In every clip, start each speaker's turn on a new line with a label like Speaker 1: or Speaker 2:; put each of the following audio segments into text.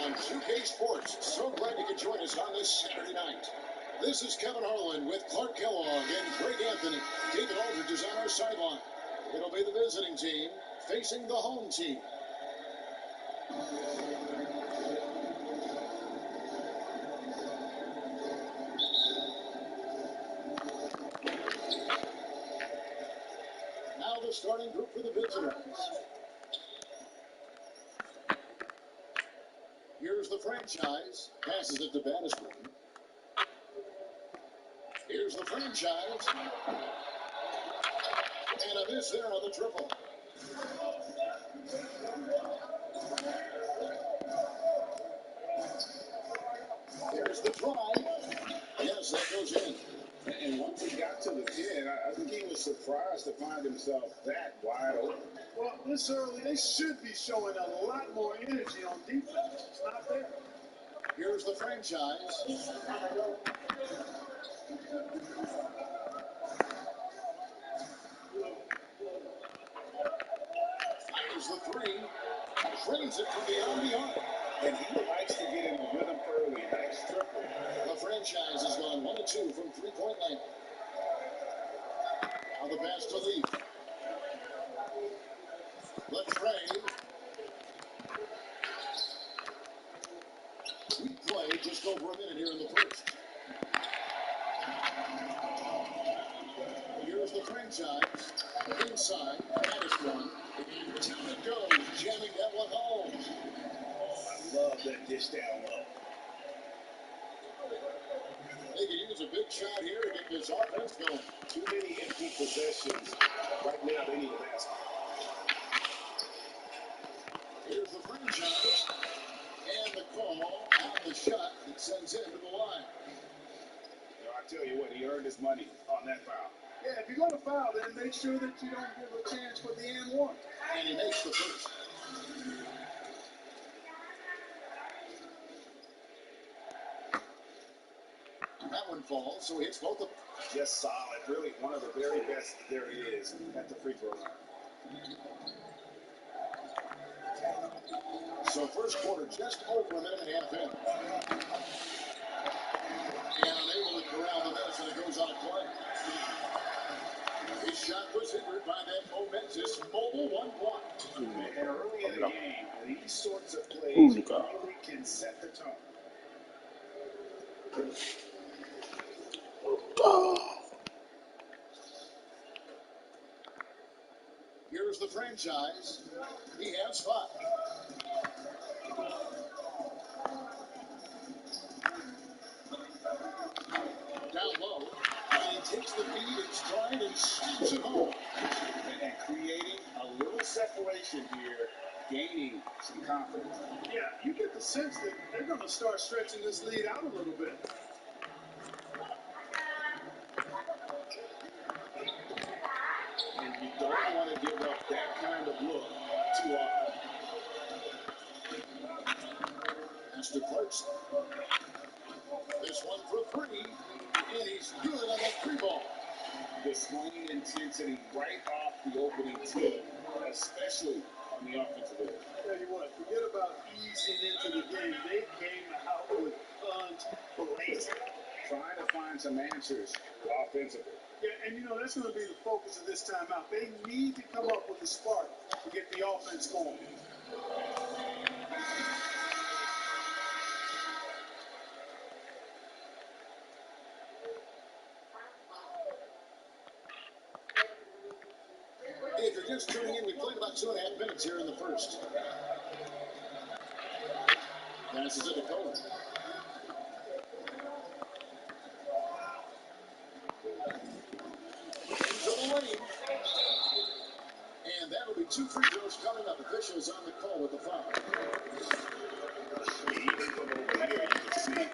Speaker 1: on 2K Sports. So glad you could join us on this Saturday night. This is Kevin Harlan with Clark Kellogg and Greg Anthony. David Aldridge is on our sideline. It'll be the visiting team facing the home team. Now the starting group for the visitors. Here's the franchise. Passes it to Bannister. Here's the franchise. And a miss there on the triple. Here's the try. Yes, that goes in.
Speaker 2: And once he got to the 10, I think he was surprised to find himself that wide open.
Speaker 3: Well, this early, they should be showing a lot more energy on defense. It's not there.
Speaker 1: Here's the franchise. Fires the three. Trains it from beyond the arc.
Speaker 2: And he likes to get in the rhythm early. Nice triple.
Speaker 1: The franchise has gone 1 of 2 from three-point land. Now the pass to Lee. The trade. We play just over a minute here in the first. Here's the franchise. Inside. That is one. Down it goes. Jamming that one home.
Speaker 2: I love that dish down low.
Speaker 1: They can use a big shot here to get this offense going.
Speaker 2: Too many empty possessions. Right now, they need a basket.
Speaker 1: Here's the franchise. And the call on the shot that sends him to the line.
Speaker 2: You know, I tell you what, he earned his money on that foul.
Speaker 3: Yeah, if you're going to foul, then make sure that you don't give a chance for the and one.
Speaker 1: And he makes the first. That one falls, so he hits both of them.
Speaker 2: Just solid. Really one of the very best there is at the free throw line.
Speaker 1: So first quarter just over a minute and a half in. And unable to corral the miss, and it goes on a play. His shot was hindered by that momentous mobile one block.
Speaker 2: And early in the game, these sorts of plays really can set the tone.
Speaker 1: Here's the franchise. He has 5. Down low. And he takes the beat in stride and shoots it home.
Speaker 2: And creating a little separation here, gaining some confidence.
Speaker 3: Yeah, you get the sense that they're going to start stretching this lead out a little bit.
Speaker 2: And you don't want to give up that kind of look too often.
Speaker 1: That's to Clarkson. This one for 3. And he's good on that 3 ball.
Speaker 2: The swinging intensity right off the opening tee, especially on the offensive end.
Speaker 3: Tell you what, forget about easing into the game. They came out with guns blazing.
Speaker 2: Trying to find some answers offensively.
Speaker 3: Yeah, and you know, that's going to be the focus of this timeout. They need to come up with a spark to get the offense going.
Speaker 1: If you're just tuning in, we played about 2.5 minutes here in the first. Passes it to Cohen. Into the lane. And that'll be 2 free throws coming up. Officials on the call with the foul.
Speaker 2: Even from over here, you can see that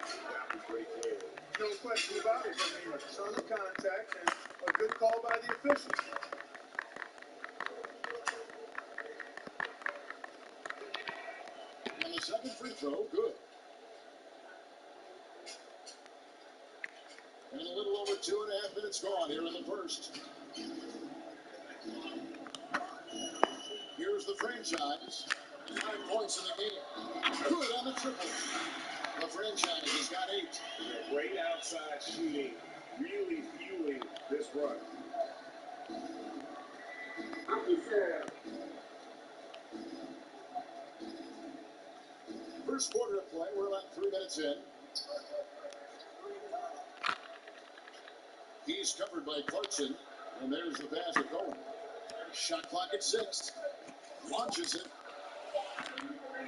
Speaker 2: was great player.
Speaker 3: No question about it. I mean, a ton of contact and a good call by the officials.
Speaker 1: And the second free throw, good. And a little over 2.5 minutes gone here in the first. Here's the franchise. 5 points in the game. Good on the triple. The franchise has got 8.
Speaker 2: Great outside shooting, really fueling this run.
Speaker 1: First quarter of play, we're about 3 minutes in. He's covered by Clarkson, and there's the pass to Cohen. Shot clock at 6. Launches it.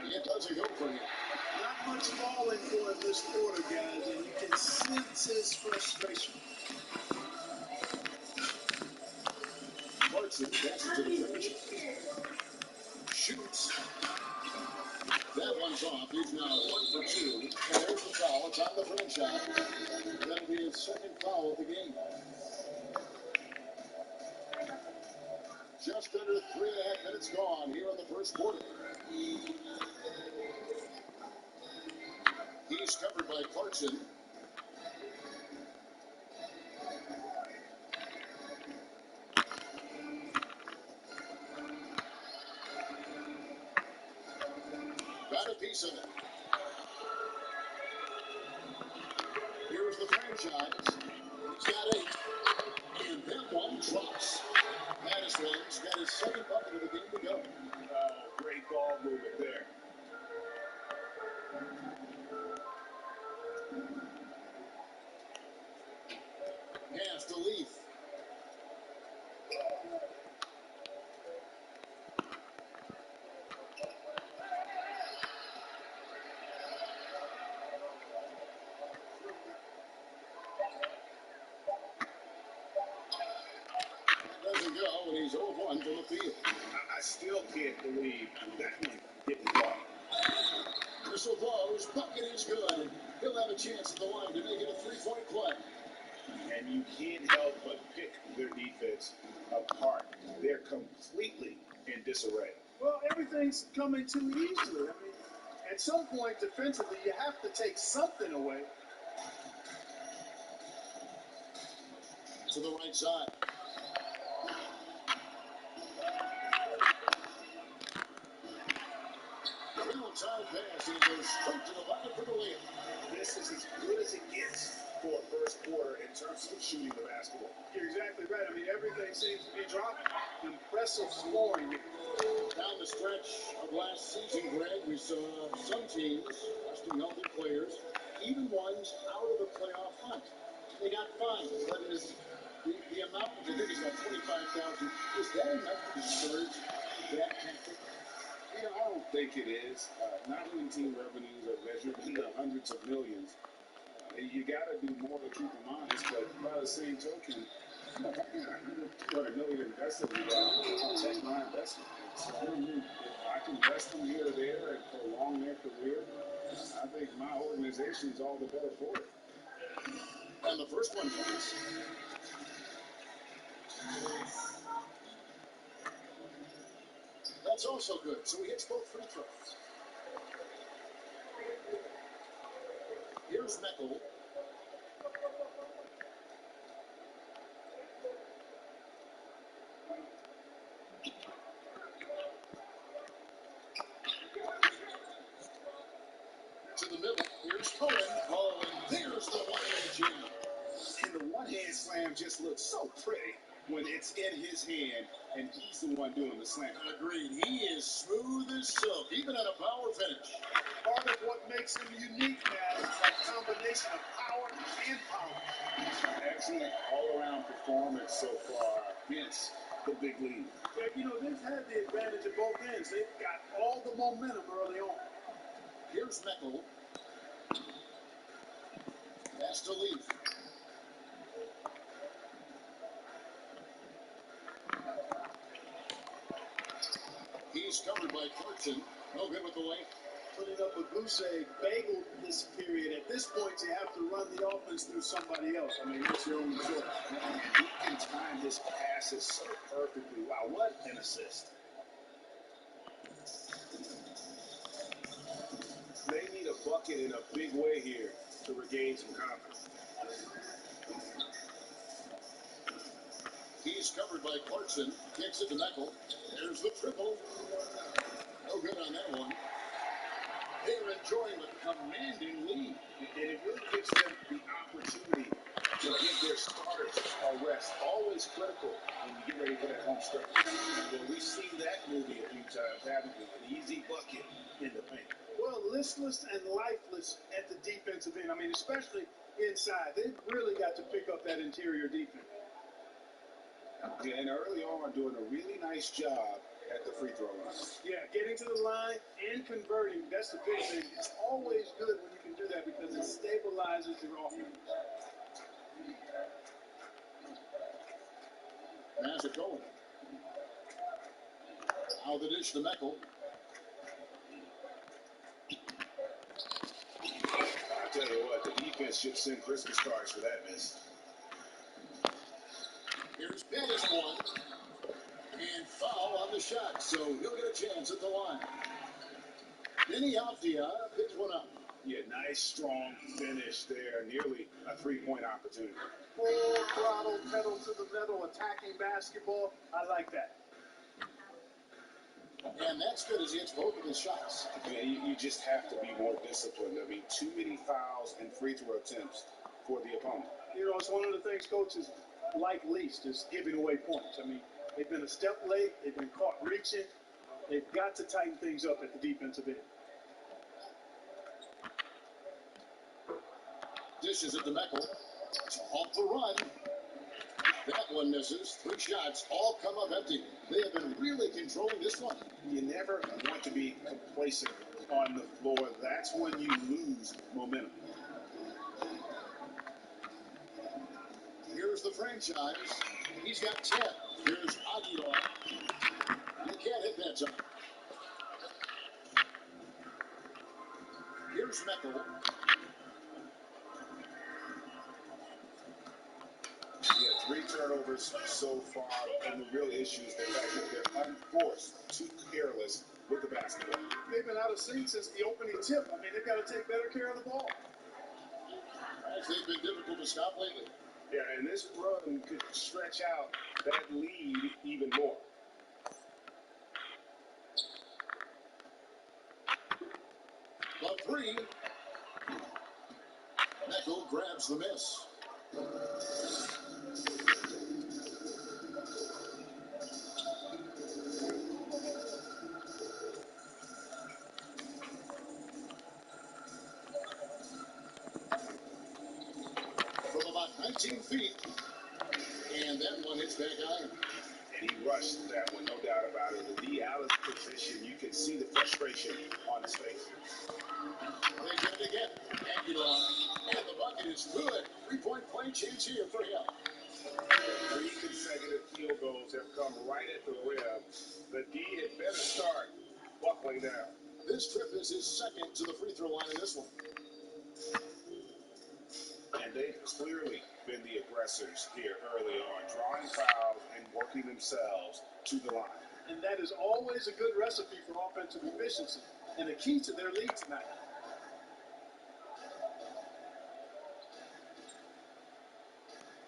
Speaker 1: It doesn't go for him.
Speaker 3: Not much falling for in this quarter, guys, and you can sense his frustration.
Speaker 1: Clarkson passes to the finish. Shoots. That one's off. He's now 1 for 2. And there's the foul. It's on the franchise. That'll be his second foul of the game. Just under 3.5 minutes gone here in the first quarter. He's covered by Clarkson. Got a piece of it. Here's the franchise. He's got 8. And that one drops. Madison's got his second bucket of the game to go.
Speaker 2: Great ball movement there.
Speaker 1: Pass to Leaf. Doesn't go, and he's 0-1 from the field.
Speaker 2: I still can't believe that one didn't go.
Speaker 1: Whistle blows, bucket is good. He'll have a chance at the line to make it a 3-point play.
Speaker 2: And you can't help but pick their defense apart. They're completely in disarray.
Speaker 3: Well, everything's coming too easily. I mean, at some point defensively, you have to take something away.
Speaker 1: To the right side. Real time pass, and he goes straight to the bucket for the layup.
Speaker 2: This is as good as it gets for a first quarter in terms of shooting the basketball.
Speaker 3: You're exactly right. I mean, everything seems to be dropping. Impressive scoring.
Speaker 1: Down the stretch of last season, Greg, we saw some teams resting healthy players, even ones out of the playoff hunt. They got fined, but is the amount, which I think is about 25,000, is that enough to discourage that tactic?
Speaker 2: You know, I don't think it is. Not when team revenues are measured in the hundreds of millions. You got to do more to keep them honest, but by the same token, if I got $200 million invested in it, I'll take my investment. So, if I can invest them here or there and prolong their career, I think my organization's all the better for it.
Speaker 1: And the first one comes. That's also good. So he hits both free throws. Here's Meckel. To the middle. Here's Cohen. Oh, and there's the one-hand jam.
Speaker 2: And the one-hand slam just looks so pretty when it's in his hand and he's the one doing the slam.
Speaker 1: Agreed. He is smooth as silk, even at a power finish.
Speaker 3: Part of what makes him unique, man, is that combination of power and power.
Speaker 2: Excellent all-around performance so far. Hence the big lead.
Speaker 3: Yeah, you know, they've had the advantage of both ends. They've got all the momentum early on.
Speaker 1: Here's Meckel. Pass to Leaf. He's covered by Clarkson. No good with the layup.
Speaker 3: Putting up a goose egg bagel this period. At this point, you have to run the offense through somebody else. I mean, it's your own choice.
Speaker 2: And he can time his passes so perfectly. Wow, what an assist. They need a bucket in a big way here to regain some confidence.
Speaker 1: He's covered by Clarkson. Kicks it to Meckel. There's the triple. No good on that one. They're enjoying a commanding lead.
Speaker 2: And it really gives them the opportunity to give their starters a rest. Always critical when you get ready for that home stretch.
Speaker 3: Well, we've seen that movie a few times, haven't we? An easy bucket in the paint. Well, listless and lifeless at the defensive end. I mean, especially inside. They've really got to pick up that interior defense.
Speaker 2: Yeah, and early on, doing a really nice job at the free throw line.
Speaker 3: Yeah, getting to the line and converting. That's the big thing. It's always good when you can do that because it stabilizes your offense.
Speaker 1: Pass it going. Now the dish to Meckel.
Speaker 2: I tell you what, the defense should send Christmas cards for that miss.
Speaker 1: Here's Pettis one. And foul on the shot, so he'll get a chance at the line. Benny Althea picks one up.
Speaker 2: Yeah, nice, strong finish there. Nearly a three-point opportunity.
Speaker 3: Full throttle, pedal to the metal, attacking basketball. I like that.
Speaker 1: And that's good as he hits both of his shots.
Speaker 2: Yeah, you just have to be more disciplined. I mean, too many fouls and free throw attempts for the opponent.
Speaker 3: You know, it's one of the things coaches like least is giving away points. I mean, they've been a step late. They've been caught reaching. They've got to tighten things up at the defensive end.
Speaker 1: Dishes it to Meckel. Off the run. That one misses. 3 shots all come up empty. They have been really controlling this one.
Speaker 2: You never want to be complacent on the floor. That's when you lose momentum.
Speaker 1: Here's the franchise. He's got 10. Here's Aguilar. You can't hit that time. Here's Meckel.
Speaker 2: Yeah, 3 turnovers so far, and the real issue is the fact that they're unforced, too careless with the basketball.
Speaker 3: They've been out of sync since the opening tip. I mean, they've got to take better care of the ball.
Speaker 1: As they've been difficult to stop lately.
Speaker 2: Yeah, and this run could stretch out that lead even more.
Speaker 1: The 3. Meckel grabs the miss. From about 19 feet. And that one hits back iron.
Speaker 2: And he rushed that one, no doubt about it. The Gilas position, you can see the frustration on his face.
Speaker 1: They get it again. Aguilar. And the bucket is good. 3-point play chance here for him.
Speaker 2: 3 consecutive field goals have come right at the rim. The D had better start buckling down.
Speaker 1: This trip is his second to the free throw line in this one.
Speaker 2: And they've clearly been the aggressors here early on, drawing fouls and working themselves to the line.
Speaker 3: And that is always a good recipe for offensive efficiency and the key to their lead tonight.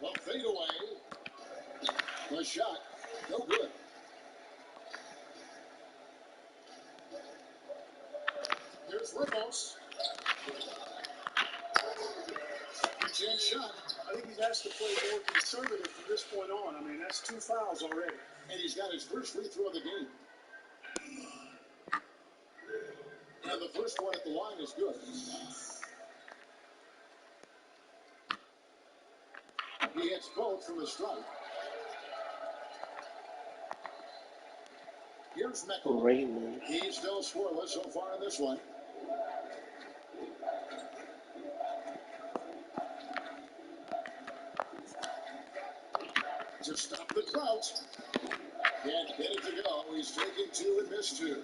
Speaker 1: The fadeaway. The shot. No good. Here's Ramos. Chance shot.
Speaker 3: I think he's asked to play more conservative from this point on. I mean, that's 2 fouls already.
Speaker 1: And he's got his first free throw of the game. And the first one at the line is good. He hits both from the strike. Here's Meckel.
Speaker 4: Raymond.
Speaker 1: He's still scoreless so far in this one. To stop the drought. Can't get it to go. He's taken 2 and missed 2.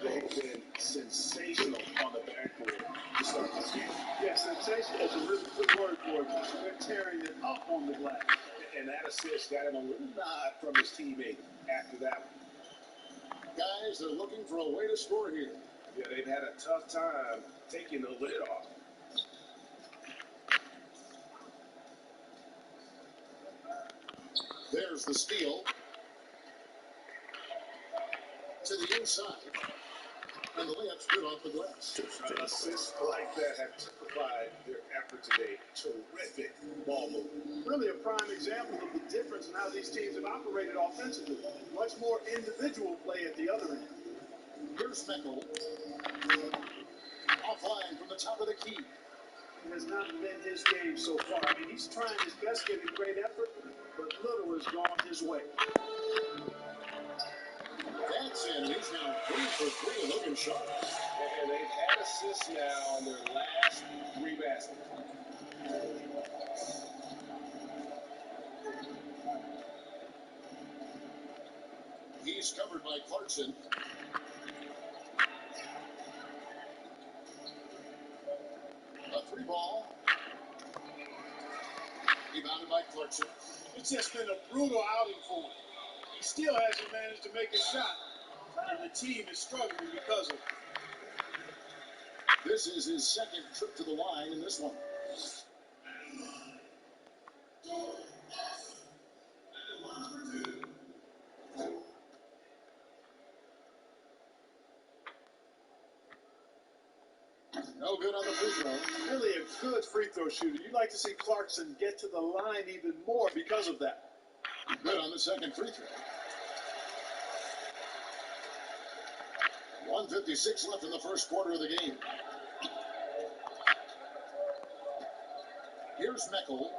Speaker 2: They've been sensational on the backboard to start this game.
Speaker 3: Yeah, sensational is a really good word for it. They're tearing it up on the glass.
Speaker 2: And that assist got him a little nod from his teammate after that one.
Speaker 1: Guys, they're looking for a way to score here.
Speaker 2: Yeah, they've had a tough time taking the lid off.
Speaker 1: There's the steal. To the inside. And the layup's good off the glass.
Speaker 3: Assists like that have typified their effort today. Terrific ball movement. Really a prime example of the difference in how these teams have operated offensively. Much more individual play at the other end.
Speaker 1: Here's Meckel. Offline from the top of the key.
Speaker 3: It has not been his game so far. I mean, he's trying his best, giving great effort, but little has gone his way.
Speaker 1: That's in. He's now 3 for 3, looking sharp.
Speaker 2: And they've had assists now on their last 3 baskets.
Speaker 1: He's covered by Clarkson. A 3 ball. Rebounded by Clarkson.
Speaker 3: It's just been a brutal outing for him. He still hasn't managed to make a shot, and the team is struggling because of it.
Speaker 1: This is his second trip to the line in this one. No good on the free throw.
Speaker 3: Really a good free throw shooter. You'd like to see Clarkson get to the line even more because of that.
Speaker 1: Good on the second free throw. 1:56 left in the first quarter of the game. Here's Meckel.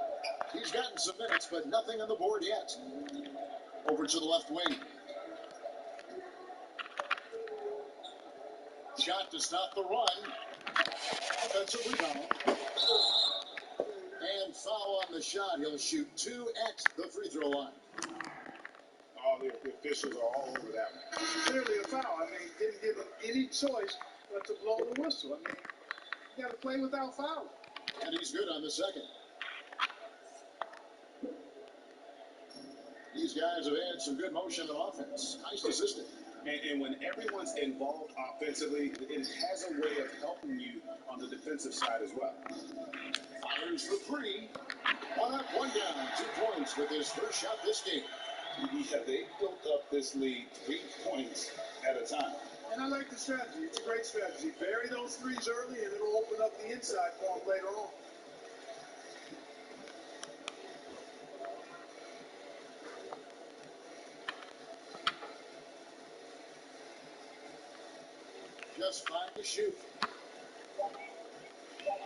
Speaker 1: He's gotten some minutes, but nothing on the board yet. Over to the left wing. Shot to stop the run. Offensive rebound. And foul on the shot. He'll shoot 2 at the free throw line.
Speaker 2: All the officials are all over that one.
Speaker 3: Clearly a foul. I mean, didn't give him any choice but to blow the whistle. I mean, you got to play without fouling.
Speaker 1: And he's good on the second. These guys have had some good motion on offense. Nice assistant.
Speaker 2: And when everyone's involved offensively, it has a way of helping you on the defensive side as well.
Speaker 1: Fires for 3. 1 up, 1 down. 2 points with his first shot this game.
Speaker 2: Yeah, they built up this lead 3 points at a time.
Speaker 3: And I like the strategy. It's a great strategy. Bury those threes early, and it'll open up the inside for them later on.
Speaker 1: Just 5 to shoot.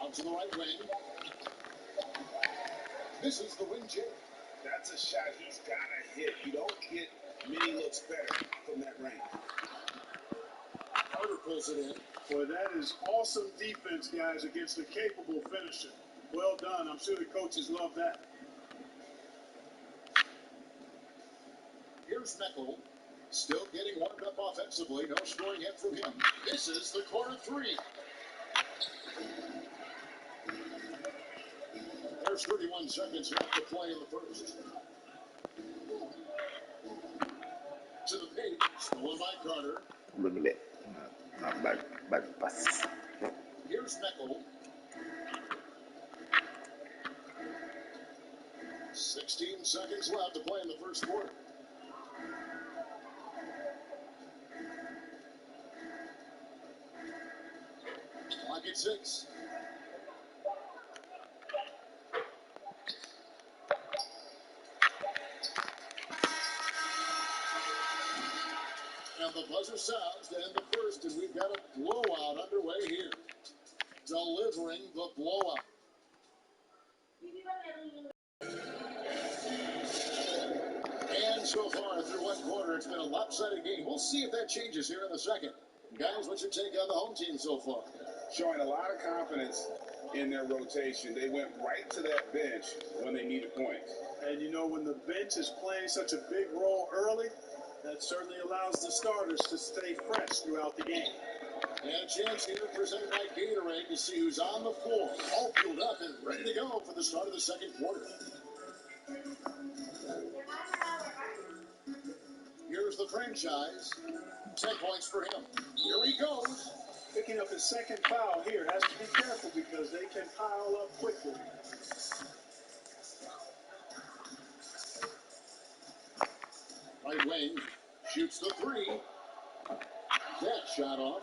Speaker 1: Out to the right wing. This is the wing chip.
Speaker 2: That's a shot he's got to hit. You don't get many looks better from that range.
Speaker 1: Carter pulls it in.
Speaker 3: Boy, that is awesome defense, guys, against a capable finisher. Well done. I'm sure the coaches love that.
Speaker 1: Here's Meckel. Still getting warmed up offensively. No scoring yet from him. This is the corner 3. There's 31 seconds left to play in the first. To the paint. Stolen by Carter.
Speaker 4: Not back pass.
Speaker 1: Here's Meckel. 16 seconds left to play in the first quarter. Clock at 6. And the buzzer sounds to end the first, and we've got a blowout underway here. Delivering the blowout. And so far, through 1 quarter, it's been a lopsided game. We'll see if that changes here in the second. Guys, what's your take on the home team so far?
Speaker 2: Showing a lot of confidence in their rotation. They went right to that bench when they needed points.
Speaker 3: And you know, when the bench is playing such a big role early, that certainly allows the starters to stay fresh throughout the game.
Speaker 1: And a chance here presented by Gatorade to see who's on the floor, all fueled up and ready to go for the start of the second quarter. Here's the franchise. 10 points for him. Here he goes.
Speaker 3: Picking up his second foul here. Has to be careful because they can pile up quickly.
Speaker 1: Right wing shoots the 3. That shot off.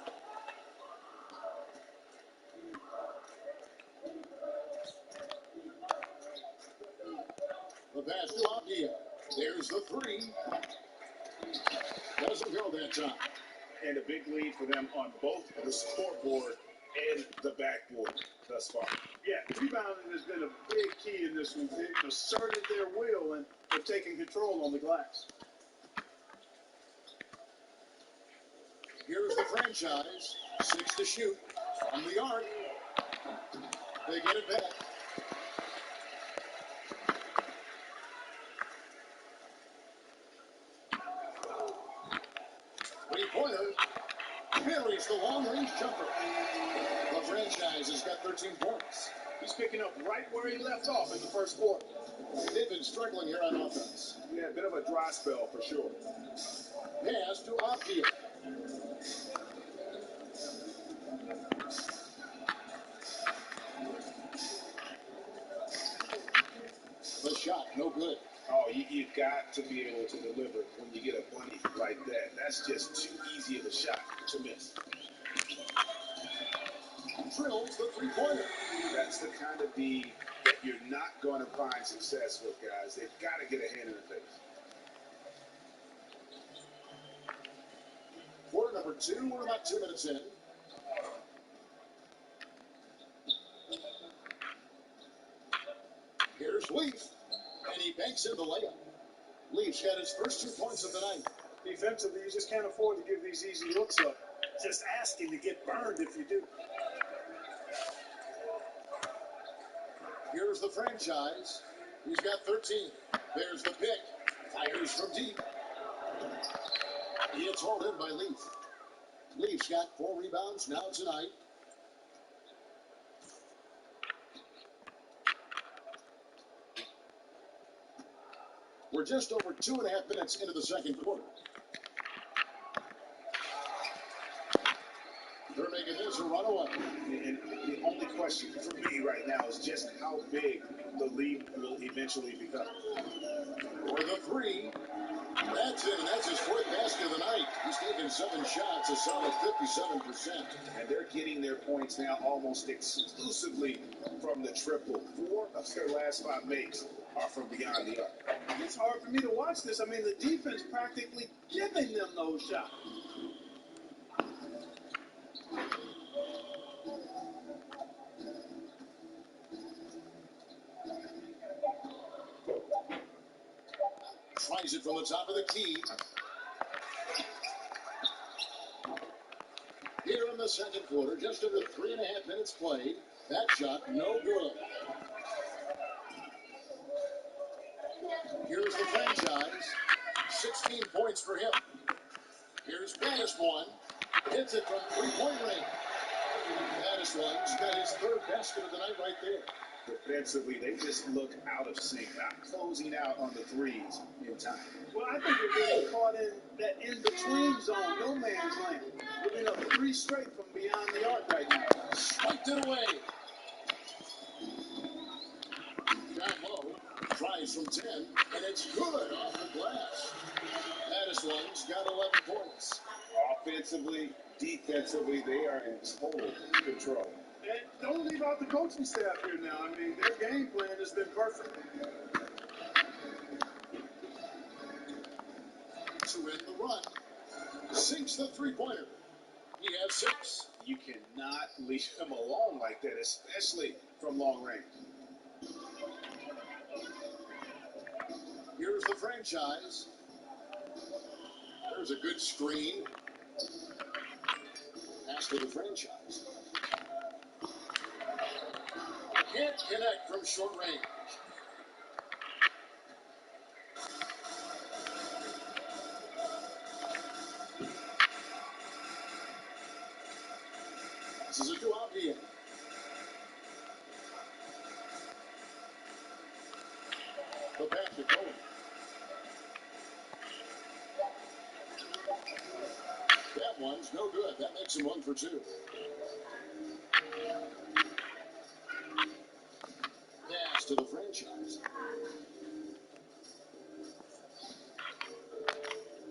Speaker 1: pass to Abdia. There's the three. Doesn't go that time.
Speaker 2: And a big lead for them on both the scoreboard and the backboard thus far.
Speaker 3: Yeah, rebounding has been a big key in this one. They've asserted their will and have taken control on the glass.
Speaker 1: Here's the franchise. 6 to shoot. From the arc. They get it back. Three-pointer. Buries the long-range jumper. The franchise has got 13 points.
Speaker 3: He's picking up right where he left off in the first quarter.
Speaker 1: They've been struggling here on offense.
Speaker 2: Yeah, a bit of a dry spell for sure.
Speaker 1: Pass to Abdia. The shot, no good.
Speaker 2: Oh, you've got to be able to deliver when you get a bunny like that. That's just too easy of a shot to miss.
Speaker 1: Drills the three-pointer.
Speaker 2: That's the kind of D that you're not going to find success with, guys. They've got to get a hand in the face.
Speaker 1: Quarter number 2, we're about 2 minutes in. Here's Leaf, and he banks in the layup. Leaf's got his first 2 points of the night.
Speaker 3: Defensively, you just can't afford to give these easy looks up. Just asking to get burned if you do.
Speaker 1: Here's the franchise. He's got 13. There's the pick. Fires from deep. It's hauled in by Leaf. Leaf's got 4 rebounds now tonight. We're just over 2.5 minutes into the second quarter. They're making this a runaway.
Speaker 2: And the only question for me right now is just how big the lead will eventually become.
Speaker 1: For the three. That's it, and that's his 4th basket of the night. He's taken 7 shots, a solid 57%.
Speaker 2: And they're getting their points now almost exclusively from the triple. 4 of their last 5 makes are from beyond the arc.
Speaker 3: It's hard for me to watch this. I mean, the defense practically giving them those shots.
Speaker 1: Tries it from the top of the key. Here in the second quarter, just under 3.5 minutes played. That shot, no good. Here's the franchise. 16 points for him. Here's Baddest One. Hits it from three-point range. Baddest One's got his 3rd basket of the night right there.
Speaker 2: Defensively, they just look out of sync, not closing out on the threes in time.
Speaker 3: Well, I think they're getting caught in that in-between zone, no man's land. Giving up 3 straight from beyond the arc right now.
Speaker 1: Swiped it away. Down low. Tries from 10, and it's good off the glass. Baddest One's got 11 points.
Speaker 2: Offensively, defensively, they are in total control.
Speaker 3: And don't leave out the coaching staff here now. I mean, their game plan has been perfect.
Speaker 1: To end the run. Sinks the three-pointer. He has 6.
Speaker 2: You cannot leave him alone like that, especially from long range.
Speaker 1: Here's the franchise. There's a good screen. Pass to the franchise. Can't connect from short range. Passes it to Abdia. The pass to Cohen. That one's no good. That makes him 1 for 2. Pass to the franchise.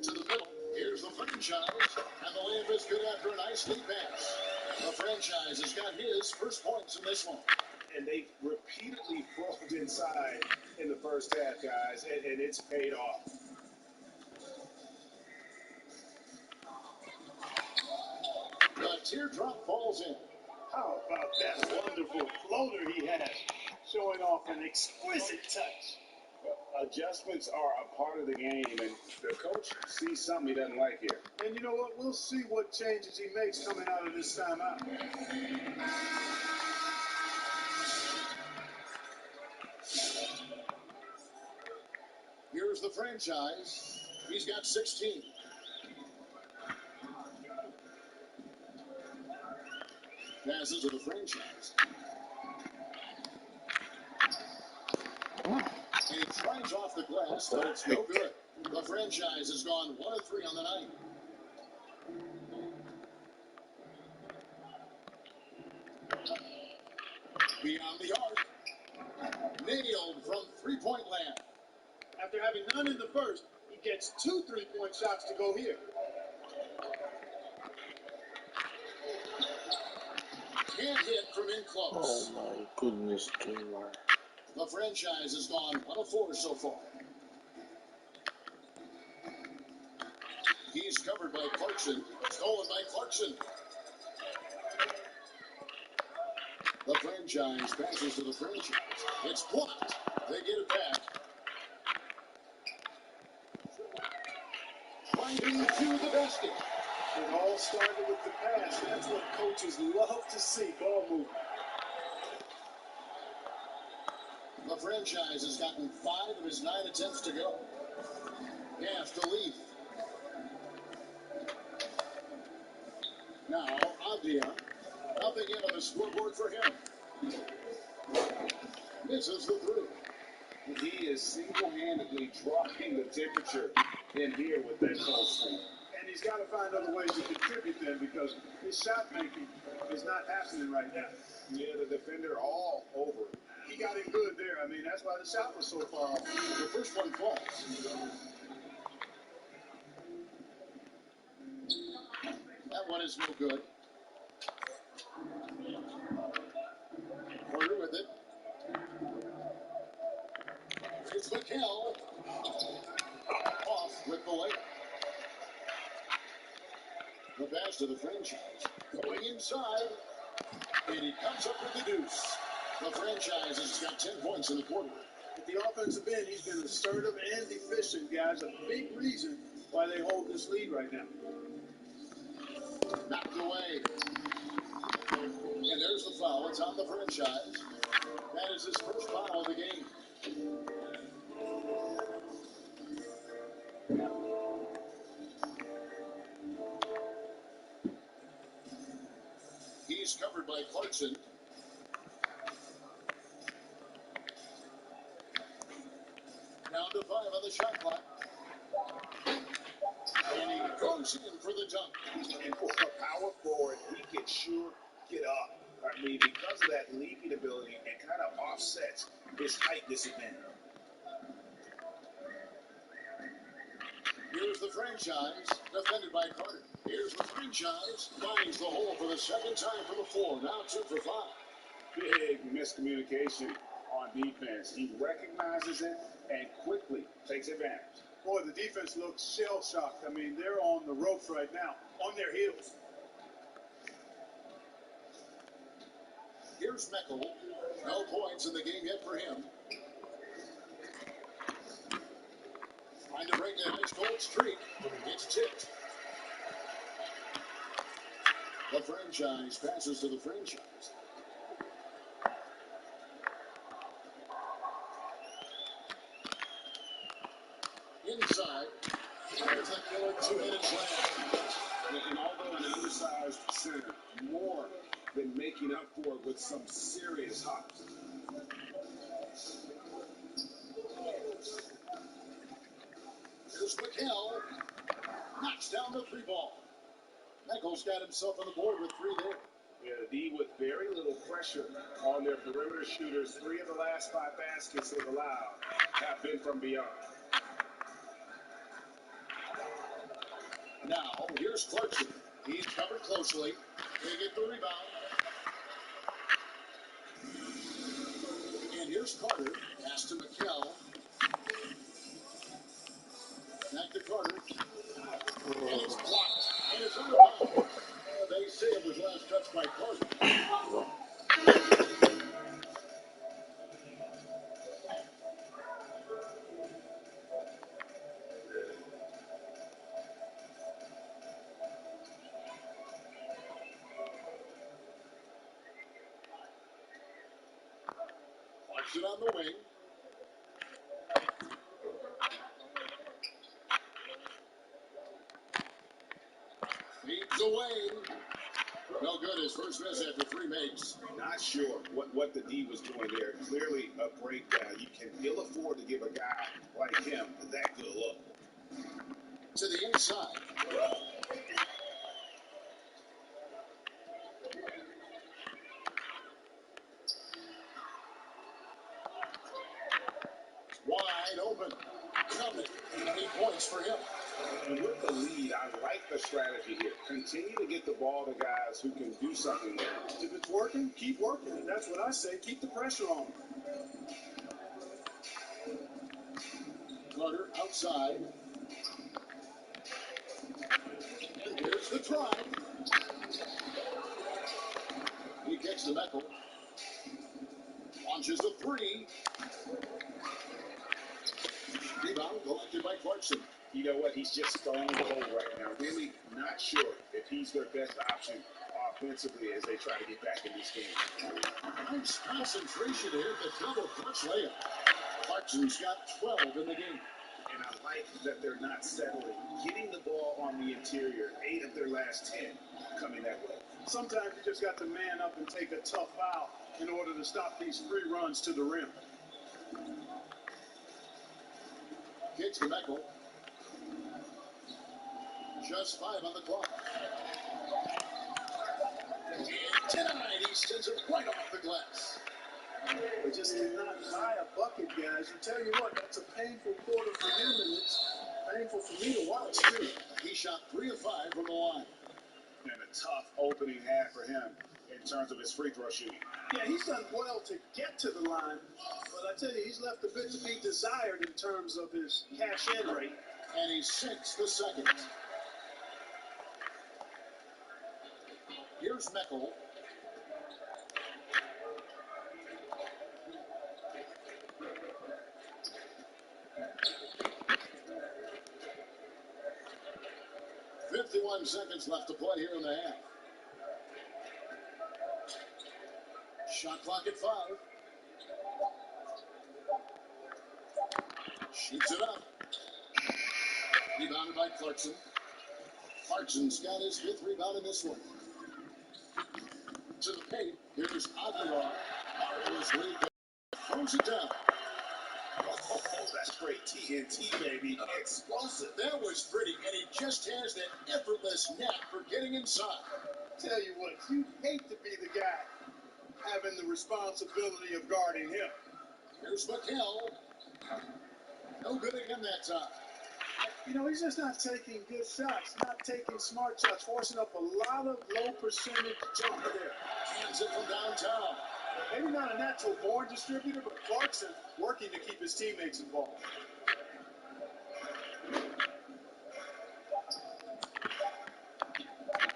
Speaker 1: To the middle. Here's the franchise. And the layup is good after a nice lead pass. The franchise has got his first points in this one.
Speaker 2: And they've repeatedly broke inside in the first half, guys, and it's paid off.
Speaker 1: The teardrop falls in.
Speaker 3: How about that wonderful floater he has, showing off an exquisite touch.
Speaker 2: Adjustments are a part of the game, and the coach sees something he doesn't like here.
Speaker 3: And you know what? We'll see what changes he makes coming out of this timeout.
Speaker 1: Here's the franchise. He's got 16. Passes to the franchise. And he tries off the glass, but it's no good. The franchise has gone 1 of 3 on the night. Beyond the arc. Nailed from three-point land.
Speaker 3: After having none in the first, he gets 2 3-point shots to go here.
Speaker 1: Can't hit from in close.
Speaker 4: Oh my goodness, Dreamer.
Speaker 1: The franchise has gone 1 of 4 so far. He's covered by Clarkson. Stolen by Clarkson. The franchise passes to the franchise. It's blocked. They get it back. Driving to the basket.
Speaker 3: It all started with the pass. That's what coaches love to see, ball movement.
Speaker 1: The franchise has gotten 5 of his 9 attempts to go. Half to lead. Now, Avdia. Nothing in on the scoreboard for him. Misses the 3.
Speaker 2: He is single-handedly dropping the temperature in here with that cold streak.
Speaker 3: And he's got to find other ways to contribute then, because his shot making is not happening right now.
Speaker 2: Yeah, the defender all over it.
Speaker 3: He got him good there. I mean, that's why the shot was so far off.
Speaker 1: The first one falls. That one is no good. Porter with it. It's McHale. Off with the layup. The pass to the franchise. Going inside. And he comes up with the deuce. The franchise has got 10 points in the quarter.
Speaker 3: At the offensive end, he's been assertive and efficient, guys. A big reason why they hold this lead right now.
Speaker 1: Knocked away. And there's the foul. It's on the franchise. That is his first foul of the game. He's covered by Clarkson. Down to 5 on the shot clock. And he goes in for the dunk.
Speaker 2: And for a power forward, he can sure get up. I mean, because of that leaping ability, it kind of offsets his height disadvantage.
Speaker 1: Here's the franchise, defended by Carter. Here's the franchise, finds the hole for the second time from the floor. Now 2 for 5.
Speaker 2: Big miscommunication on defense. He recognizes it and quickly takes advantage.
Speaker 3: Boy, the defense looks shell-shocked. I mean, they're on the ropes right now, on their heels.
Speaker 1: Here's Meckel. No points in the game yet for him. Trying to break that ice cold streak. It's tipped. The franchise passes to the franchise. Inside. There's a killer 2-minute slam.
Speaker 2: And although an undersized center, more than making up for it with some serious hops.
Speaker 1: Here's McHale. Knocks down the 3-ball. Meckel's got himself on the board with 3 there.
Speaker 2: Yeah, the D with very little pressure on their perimeter shooters. 3 of the last 5 baskets they've allowed have been from beyond.
Speaker 1: Now, here's Clarkson. He's covered closely. They get the rebound. Here's Carter. Pass to McHale. Back to Carter. And it's blocked. And it's out of bounds. They say it was last touched by Carter. Clarkson on the wing. Feeds away. No good. His first miss after 3 makes.
Speaker 2: Not sure what the D was doing there. Clearly a breakdown. You can ill afford to give a guy like him that good look.
Speaker 1: To the inside. Wide open. Coming. 8 points for him.
Speaker 2: And with the lead, I like the strategy here. Continue to get the ball to guys who can do something there.
Speaker 3: If it's working, keep working. And that's what I say. Keep the pressure on.
Speaker 1: Carter outside. And here's the try. He gets the Meckel. Launches the 3. Rebound collected by Clarkson.
Speaker 2: You know what? He's just stone cold right now. Really not sure if he's their best option offensively as they try to get back in this game.
Speaker 1: Nice concentration here at the double clutch layup. Clarkson's got 12 in the game.
Speaker 2: And I like that they're not settling. Getting the ball on the interior, 8 of their last 10 coming that way.
Speaker 3: Sometimes you just got to man up and take a tough foul in order to stop these free runs to the rim.
Speaker 1: Kicks the Meckel. Just 5 on the clock. And tonight he sends it right off the glass.
Speaker 3: They just cannot buy a bucket, guys. I tell you what, that's a painful quarter for him, and it's painful for me to watch, too.
Speaker 1: He shot 3 of 5 from the line.
Speaker 2: And a tough opening half for him in terms of his free throw shooting.
Speaker 3: Yeah, he's done well to get to the line, but I tell you, he's left a bit to be desired in terms of his cash-in rate.
Speaker 1: And he sinks the second. Here's Meckel. Seconds left to play here in the half. Shot clock at 5. Shoots it up. Rebounded by Clarkson. Clarkson's got his 5th rebound in this one. To the paint. Here's Aguilar. Marvelous lead. Throws it down.
Speaker 2: Oh, that's great. TNT, baby. Explosive.
Speaker 1: That was pretty, and he just has that effortless knack for getting inside.
Speaker 3: Tell you what, you hate to be the guy having the responsibility of guarding him.
Speaker 1: Here's McHale. No good again that time.
Speaker 3: You know, he's just not taking good shots, not taking smart shots, forcing up a lot of low percentage jump there.
Speaker 1: Hands it from downtown.
Speaker 3: Maybe not a natural born distributor, but Clarkson working to keep his teammates involved.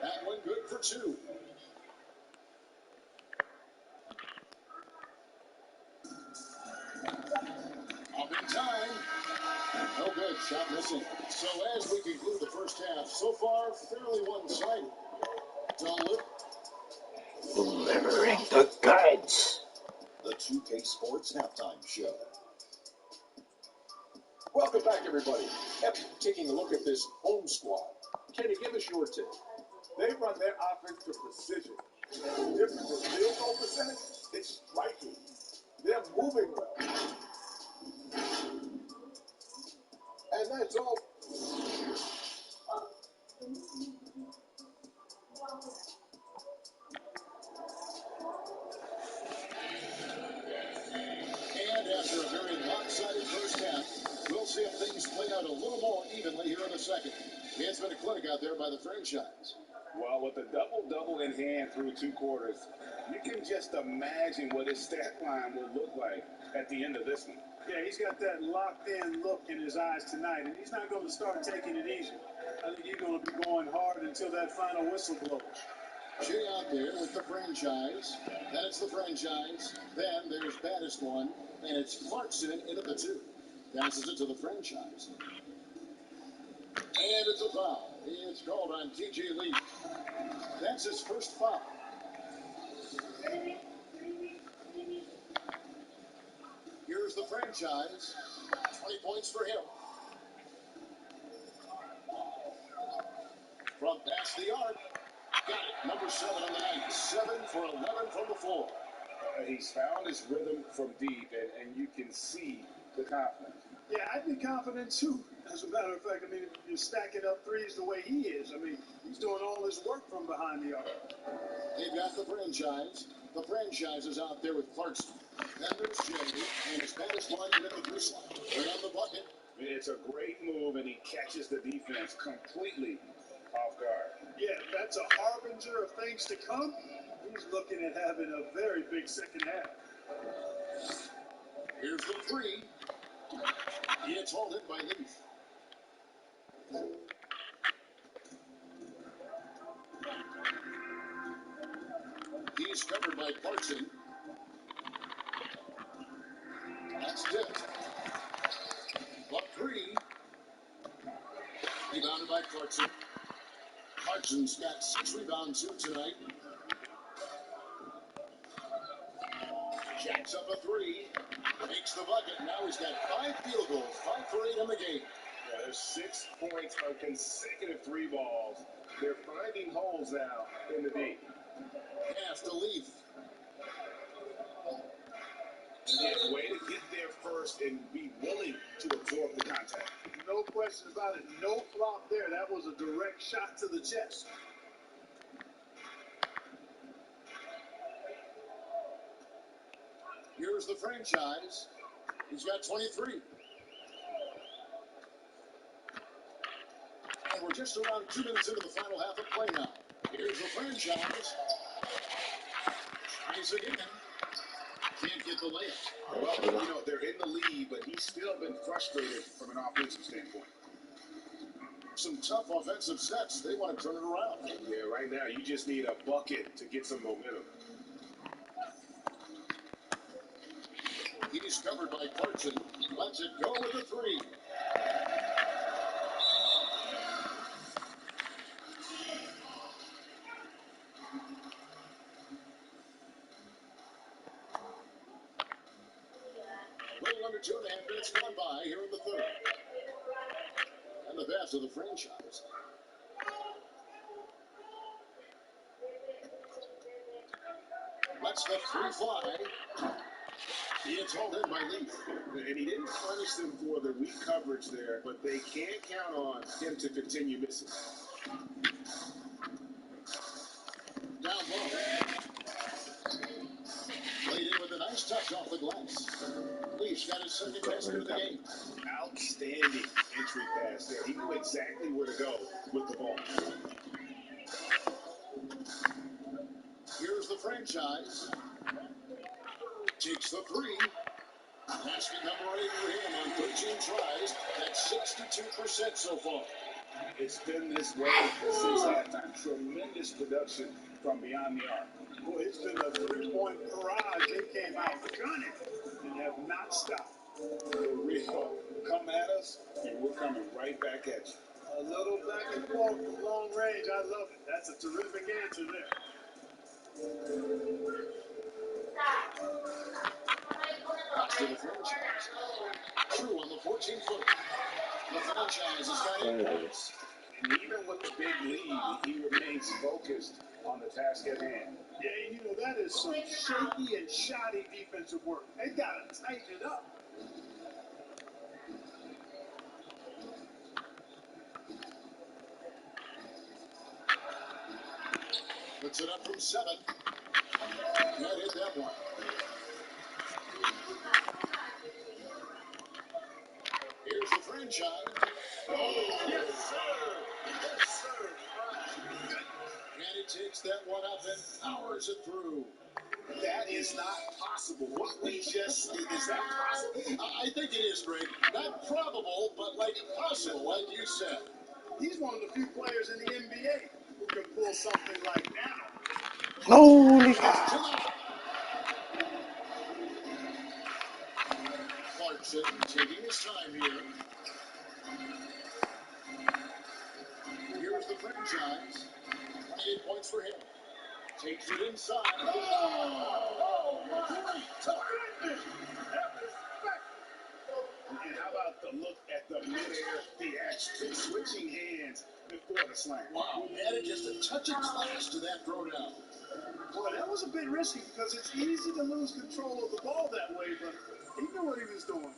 Speaker 1: That one good for 2. Up in time. No good. Shot missing. So as we conclude the first half, so far fairly one-sided. Duluth.
Speaker 4: Delivering the goods.
Speaker 5: The 2K Sports Halftime Show. Welcome back, everybody. After taking a look at this home squad, can you give us your take?
Speaker 6: They run their offense to precision. And the difference in field goal percentage is striking. They're moving well. And that's all.
Speaker 1: And after a very lopsided first half, we'll see if things play out a little more evenly here in the second. It's been a clinic out there by the franchise.
Speaker 2: Well, with a double-double in hand through 2 quarters, you can just imagine what his stat line will look like at the end of this one.
Speaker 3: Yeah, he's got that locked-in look in his eyes tonight, and he's not going to start taking it easy. I think he's going to be going hard until that final whistle blows.
Speaker 1: Shea out there with the franchise. Then it's the franchise. Then there's baddest one, and it's Clarkson into the 2. Passes it to the franchise. And it's a foul. It's called on T.J. Leaf. That's his first foul. Here's the franchise. 20 points for him. From past the arc. Got it. Number 7 on the night. 7 for 11 from the floor.
Speaker 2: He's found his rhythm from deep, and you can see the confidence.
Speaker 3: Yeah, I'd be confident too. As a matter of fact, I mean, if you're stacking up threes the way he is, I mean, he's doing all his work from behind the arc.
Speaker 1: They've got the franchise. The franchise is out there with Clarkson. Then there's Jay, and his baddest one into the goose line. Right on the bucket.
Speaker 2: It's a great move, and he catches the defense completely off guard.
Speaker 3: Yeah, that's a harbinger of things to come. He's looking at having a very big second half.
Speaker 1: Here's the 3. It's hauled in by Leaf. He's covered by Clarkson. That's tipped. But 3. Rebounded by Clarkson. Clarkson's got 6 rebounds tonight. Jacks up a 3. Makes the bucket. Now he's got 5 field goals. 5 for 8 in the game.
Speaker 2: Yeah, there's 6 points on consecutive 3 balls. They're finding holes now in the D.
Speaker 1: Pass to Leaf.
Speaker 2: Yeah, way to get there first and be willing to absorb the contact.
Speaker 3: No question about it. No flop there. That was a direct shot to the chest.
Speaker 1: Here's the franchise. He's got 23. And we're just around 2 minutes into the final half of play now. Here's the franchise. Tries again. Can't get the layup.
Speaker 2: Well, you know, they're in the lead, but he's still been frustrated from an offensive standpoint.
Speaker 1: Some tough offensive sets. They want to turn it around.
Speaker 2: Yeah, right now you just need a bucket to get some momentum.
Speaker 1: He's covered by Clarkson. Lets it go with a 3. Little under 2.5 minutes gone by here in the 3rd. And the pass of the franchise. Lets the 3 fly. It's hauled in by Leaf.
Speaker 2: And he didn't punish them for the weak coverage there, but they can't count on him to continue missing.
Speaker 1: Down low. Played in with a nice touch off the glass. Leaf's got his second basket of the game.
Speaker 2: Outstanding entry pass there. He knew exactly where to go with the ball.
Speaker 1: Here's the franchise. Takes the 3. Basket number 8 for him on 13 tries. That's 62% so far.
Speaker 2: It's been this way since halftime. Tremendous production from beyond the arc.
Speaker 3: Boy, it's been a 3-point barrage. They came out gunning and have not stopped.
Speaker 2: For real. Come at us, and we're coming right back at you.
Speaker 3: A little back and forth from long range. I love it. That's a terrific answer there.
Speaker 1: To the franchise. True on the 14-foot. The franchise has got 8 points.
Speaker 2: And even with the big lead, he remains focused on the task at hand.
Speaker 3: Yeah, you know, that is some shaky and shoddy defensive work. They got to tighten it up.
Speaker 1: Puts it up from 7. Can't hit that one. Here's the franchise. Oh, yes, sir. Yes, sir. And he takes that one up and powers it through.
Speaker 3: is not possible. What we just is that possible?
Speaker 1: I think it is, Greg. Not probable, but like possible, like you said.
Speaker 3: He's one of the few players in the NBA who can pull something like that off.
Speaker 4: Holy cow.
Speaker 1: Clarkson taking his time here. Here's the franchise. 28 points for him. Takes it inside. Oh, my goodness.
Speaker 3: And how about the look at the midair theatrics, switching hands before the slam?
Speaker 1: Wow, added just a touch of class to that throwdown.
Speaker 3: Well, that was a bit risky because it's easy to lose control of the ball that way, but he knew what he was doing.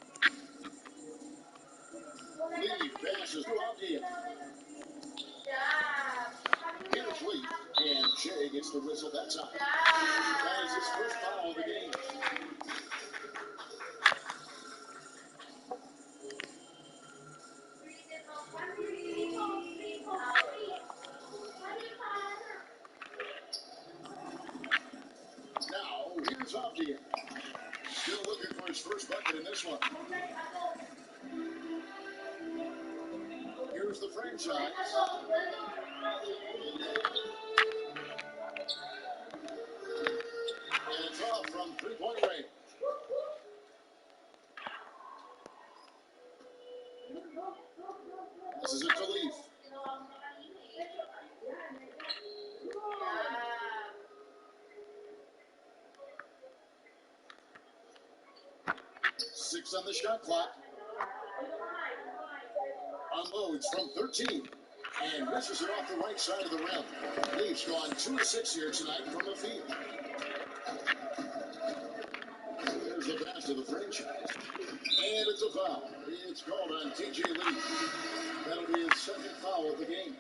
Speaker 1: Lee passes to Abdia. Here's Lee, and Shea gets the whistle that time. That is his first foul of the game. Now, here's Abdia. Still looking for his first bucket in this one. Here's the franchise. And it's off from three-point range. This is it to Leaf. Six on the shot clock. Unloads from 13. And misses it off the right side of the rim. Leaf's gone 2 of 6 here tonight from the field. There's the pass to the franchise. And it's a foul. It's called on TJ Leaf. That'll be his second foul of the game.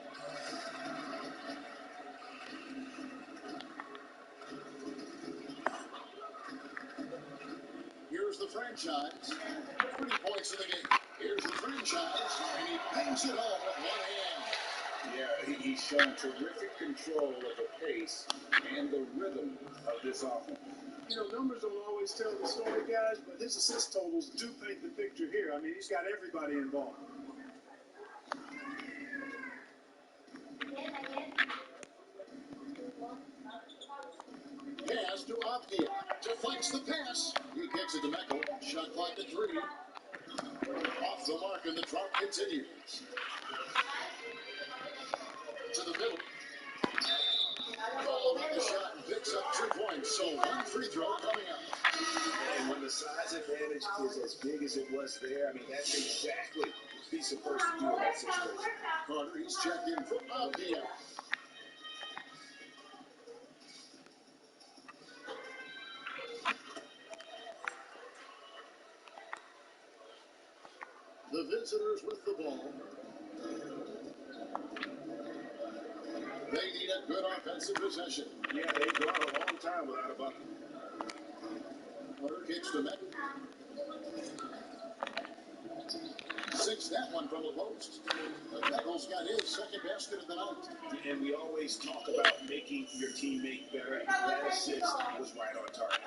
Speaker 1: Here's the franchise. 30 points in the game. Here's the franchise. And he bangs it home with one hand.
Speaker 2: Yeah, he's shown terrific control of the pace and the rhythm of this offense.
Speaker 3: You know, numbers don't always tell the story, guys, but his assist totals do paint the picture here. I mean, he's got everybody involved.
Speaker 1: Pass to Abdia. Deflects the pass. He kicks it to Meckel. Shot clock at 3. Off the mark, and the drop continues. To the middle. Called on the shot and picks up 2 points. So one free throw coming up.
Speaker 2: And when the size advantage is as big as it was there, I mean, that's exactly what he's supposed to do in that situation.
Speaker 1: Carter, he's checked in from Abdia. The visitors with the ball. They need a good offensive possession.
Speaker 2: Yeah, they've gone a long time without a bucket.
Speaker 1: Carter kicks to Met. 6 that one from the post. Meckel's got his second basket of the night.
Speaker 2: And we always talk about making your teammate better. That assist was right on target.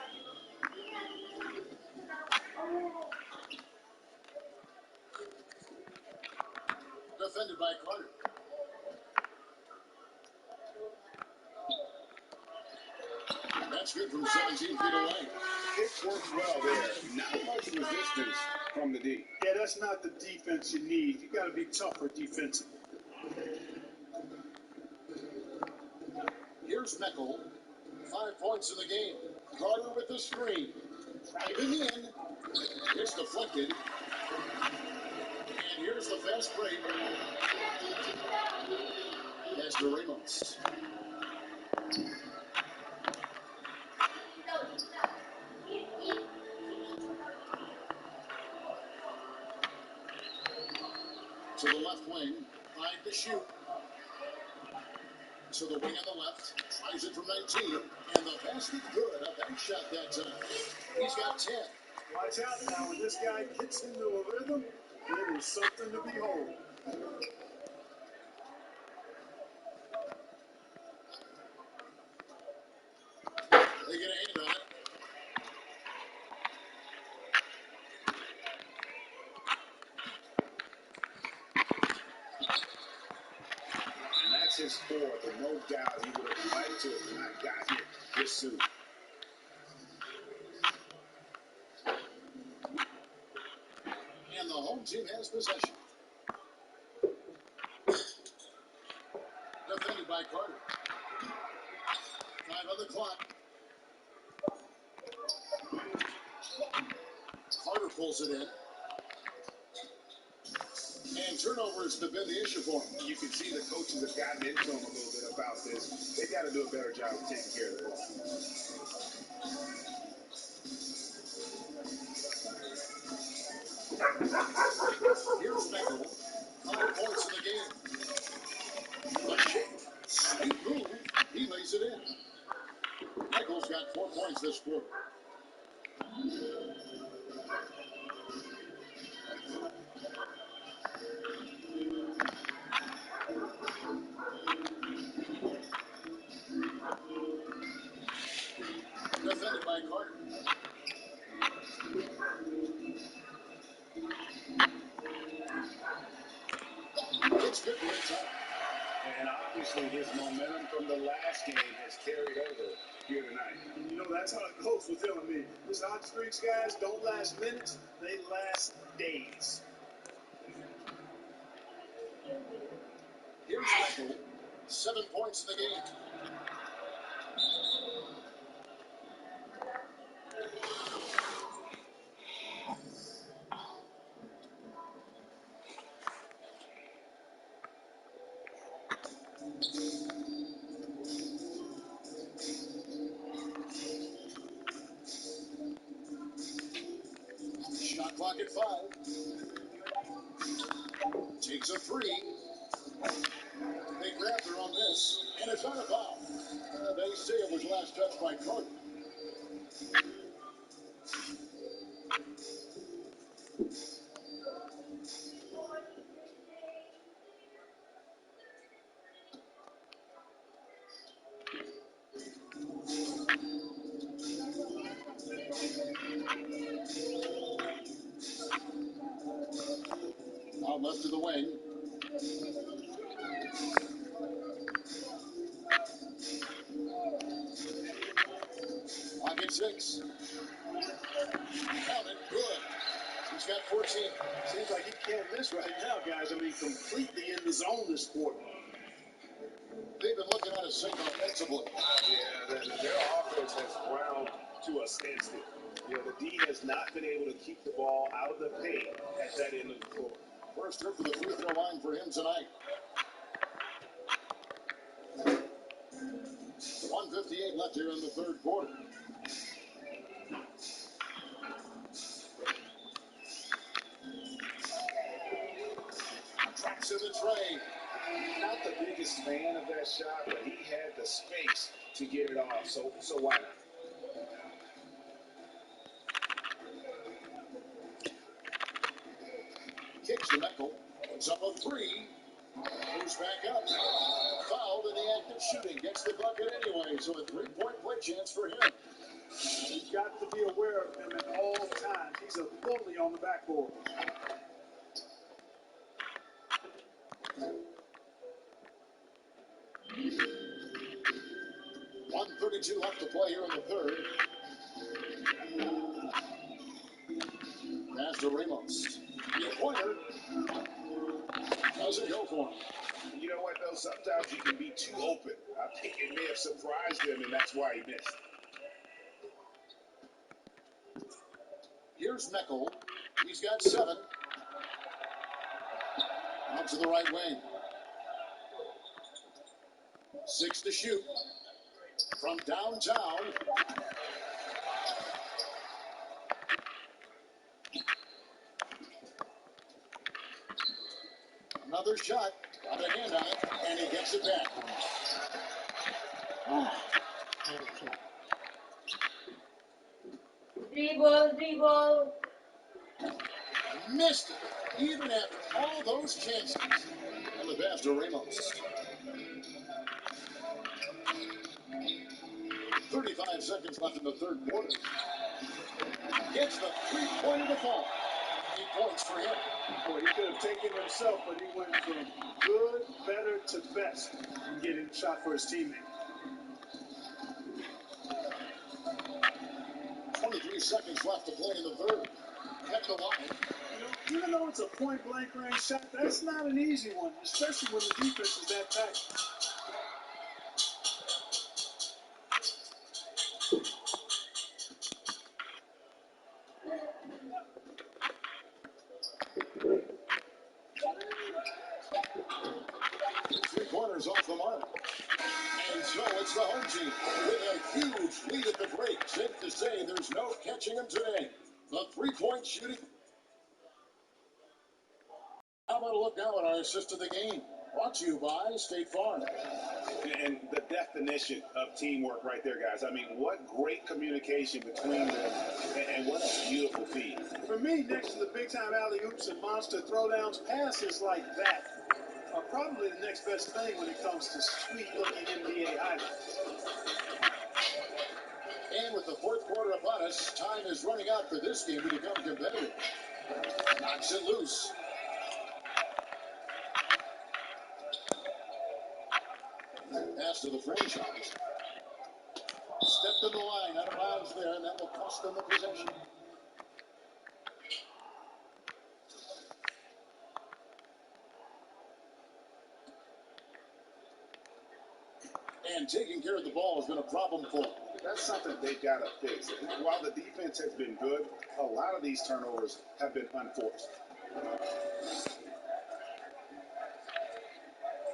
Speaker 1: Defended by Carter. That's good from 17 feet away.
Speaker 2: It works well there. Not much resistance from the D.
Speaker 3: Yeah, that's not the defense you need. You got to be tougher defensively.
Speaker 1: Here's Meckel. 5 points in the game. Carter with the screen. Driving in. It's deflected. And here's the fast break. That's to Ramos. To the left wing. 5 to shoot. To the wing on the left. Tries it from 19. And the basket good. A bank shot that time. He's got 10.
Speaker 3: Watch out now. When this guy gets into a rhythm, it is something to behold.
Speaker 1: They get a hand on it.
Speaker 2: but no doubt he would have liked to have not gotten it this soon.
Speaker 1: And the home team has possession. Defended by Carter. 5 on the clock. Carter pulls it in. And turnovers have been the issue for him.
Speaker 2: You can see the coaches have gotten into him a little bit about this. They got to do a better job of taking care of the ball.
Speaker 1: Here's Michael. 5 points in the game. The shake. Sweet move. He lays it in. Michael's got 4 points this quarter. Defended by Carter. It's good for inside.
Speaker 2: And obviously his momentum from the last game has carried over here tonight.
Speaker 3: You know, that's how it goes with him. I mean, these hot streaks, guys, don't last minutes. They last days.
Speaker 1: Here's Michael. 7 points in the game. Shot clock at 5. Takes a 3. They grabbed her on this, and it's not a foul. They say it was last touched by Carter. Out left to the wing. Pocket 6. Counted. Good. He's got 14.
Speaker 3: Seems like he can't miss right now, guys. I mean, completely in the zone this quarter.
Speaker 1: They've been looking at a single offensively.
Speaker 2: Yeah, their offense has ground to a standstill. You know, the D has not been able to keep the ball out of the paint at that end of the floor.
Speaker 1: First trip for the free throw line for him tonight. 1:58 left here in the third quarter. Tracks in the tray.
Speaker 2: Not the biggest fan of that shot, but he had the space to get it off, so why not?
Speaker 1: Kicks to Michael. Puts up a 3. Moves back up. Fouled in the act of shooting. Gets the bucket anyway, so a 3-point play chance for him.
Speaker 3: You've got to be aware of him at all times. He's a bully on the backboard.
Speaker 1: .132 left to play here in the third. Pass to Ramos. Pointer. Doesn't go for him.
Speaker 2: You know what, though? Sometimes you can be too open. I think it may have surprised him, and that's why he missed.
Speaker 1: Here's Meckel. He's got 7. Out to the right wing. 6 to shoot. From downtown. Another shot. Got a hand on it, and he gets it back.
Speaker 7: Dribble.
Speaker 1: Missed it, even after all those chances. And the pass to Ramos. 35 seconds left in the third quarter. Gets the 3-pointer to fall. 8 points for him.
Speaker 3: Boy, he could have taken himself, but he went from good, better to best in getting a shot for his teammate.
Speaker 1: 23 seconds left to play in the third. Kept the line.
Speaker 3: Even though it's a point-blank range shot, that's not an easy one, especially when the defense is that tight.
Speaker 1: Three-pointers off the mark. And so it's the home team with a huge lead at the break. Safe to say there's no catching them today. The three-point shooting. How about a look now at our assist to the game? Brought to you by State Farm.
Speaker 2: And the definition of teamwork right there, guys. I mean, what great communication between them, and what a beautiful feed.
Speaker 3: For me, next to the big-time alley-oops and monster throwdowns, passes like that are probably the next best thing when it comes to sweet-looking NBA highlights.
Speaker 1: And with the fourth quarter upon us, time is running out for this game to become competitive. Knocks it loose. Pass to the franchise. Stepped in the line, out of bounds there, and that will cost them the possession. And taking care of the ball has been a problem for them.
Speaker 2: That's something they've got to fix. While the defense has been good, a lot of these turnovers have been unforced.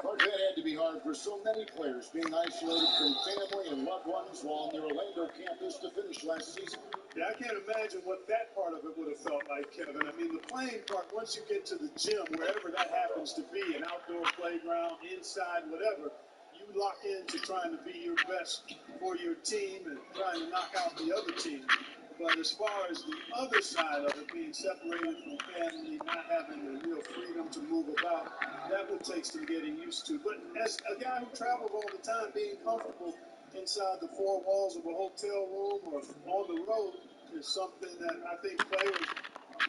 Speaker 1: But that had to be hard for so many players being isolated from family and loved ones while on their Orlando campus to finish last season.
Speaker 3: Yeah, I can't imagine what that part of it would have felt like, Kevin. I mean, the playing part, once you get to the gym, wherever that happens to be, an outdoor playground, inside, whatever, you lock into trying to be your best for your team and trying to knock out the other team. But as far as the other side of it, being separated from family, not having the real freedom to move about, that would take some getting used to. But as a guy who travels all the time, being comfortable inside the four walls of a hotel room or on the road is something that I think players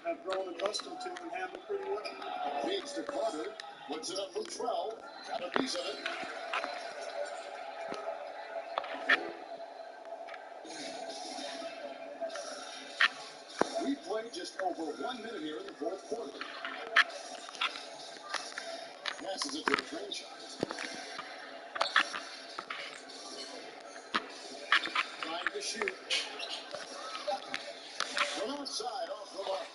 Speaker 3: have grown accustomed to and handle pretty well.
Speaker 1: Feeds to Carter, puts it up from 12, got a piece of it. We played just over 1 minute here in the fourth quarter. Passes it to the franchise. Trying to shoot. From outside, off the mark.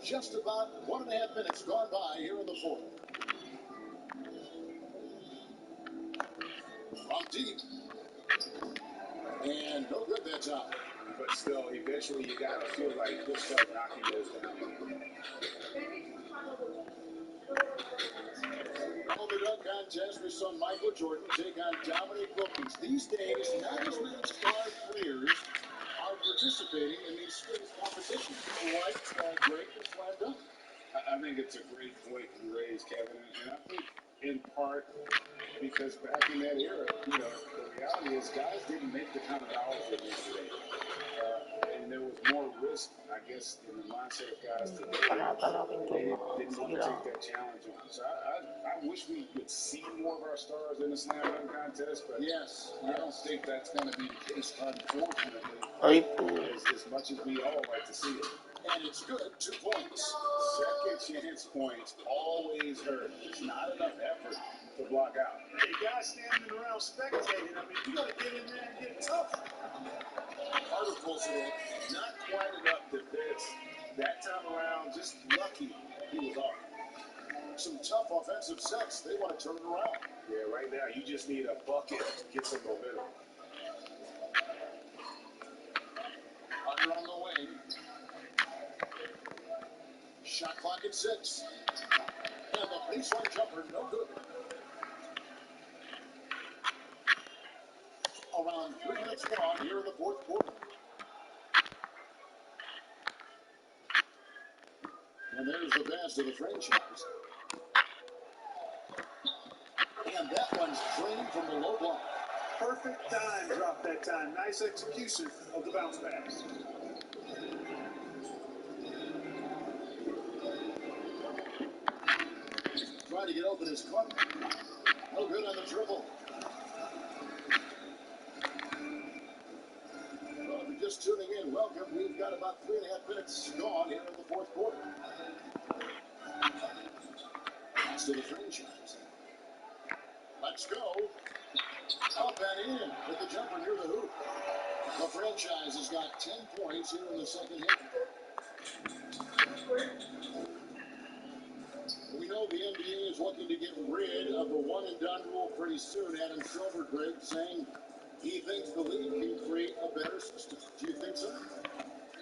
Speaker 1: Just about 1.5 minutes gone by here in the fourth. From deep. And no good that time.
Speaker 2: But still, eventually you got to feel like he'll start knocking those down.
Speaker 1: On the dunk contest, we saw Michael Jordan take on Dominic Wilkins. These days, not as many star players are participating in these skills competitions. Right, great, and slam dunk.
Speaker 2: I think it's a great point you raised, Kevin. And I think in part because back in that era, you know, the reality is guys didn't make the kind of dollars they make today. And there was more risk, I guess, in the mindset of guys today. They didn't want to take that challenge on. So I wish we would see more of our stars in the slam dunk contest, but
Speaker 1: Yes,
Speaker 2: I don't think that's going to be the case, unfortunately, as much as we all like to see it.
Speaker 1: and it's good, 2 points.
Speaker 2: Second chance points always hurt. It's not enough effort to block out.
Speaker 3: Hey, guys standing around spectating, I mean, you got to get in there and get tough.
Speaker 2: Carter pulls it in, not quite enough defense. That time around, just lucky he was off.
Speaker 1: Some tough offensive sets. They want to turn it around.
Speaker 2: Yeah, right now you just need a bucket to get some momentum.
Speaker 1: Under on the wing. Shot clock at 6. And the baseline jumper, no good. Around 3 minutes gone here in the fourth quarter. And there's the pass to the franchise. And that one's drained from the low block.
Speaker 3: Perfect dime drop that time. Nice execution of the bounce pass.
Speaker 1: Trying to get open his club. No good on the dribble. Well, if you're just tuning in, welcome. We've got about 3.5 minutes gone here in the fourth quarter. Pass to the franchise. Let's go. Up and in with the jumper near the hoop. The franchise has got 10 points here in the second half. We know the NBA is looking to get rid of the one-and-done rule pretty soon. Adam Silver, Greg, saying he thinks the league can create a better system. Do you think so?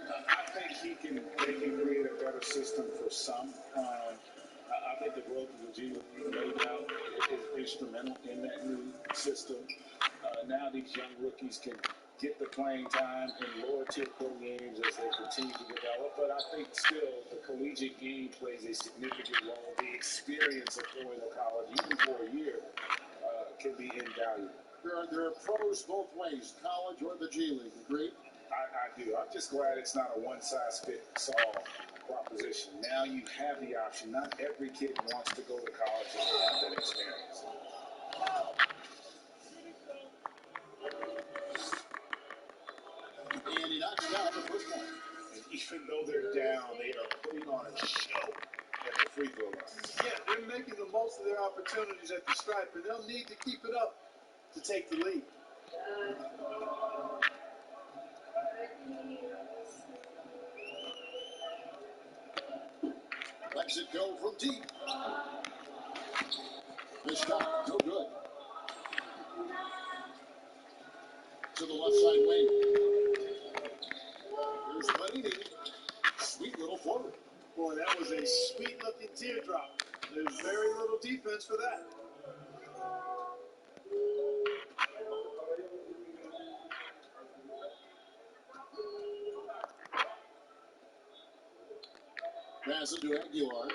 Speaker 2: I think they can create a better system for some. I think the growth of the G League, no doubt, is instrumental in that new system. Now these young rookies can get the playing time in lower-tier pro games as they continue to develop. But I think still the collegiate game plays a significant role. The experience of going to college, even for a year, can be invaluable.
Speaker 1: There are pros both ways, college or the G League. Agreed?
Speaker 2: I do. I'm just glad it's not a one-size-fits-all proposition. Now you have the option. Not every kid wants to go to college and have that experience.
Speaker 1: And he knocks down the first one.
Speaker 2: And even though they're down, they are putting on a show at the free throw line.
Speaker 3: Yeah, they're making the most of their opportunities at the stripe, and they'll need to keep it up to take the lead.
Speaker 1: Lets it go from deep. The shot, no good. To the left side wing. Here's Panini. Sweet little floater.
Speaker 3: Boy, that was a sweet-looking teardrop. There's very little defense for that.
Speaker 1: Pass it to Aguilar.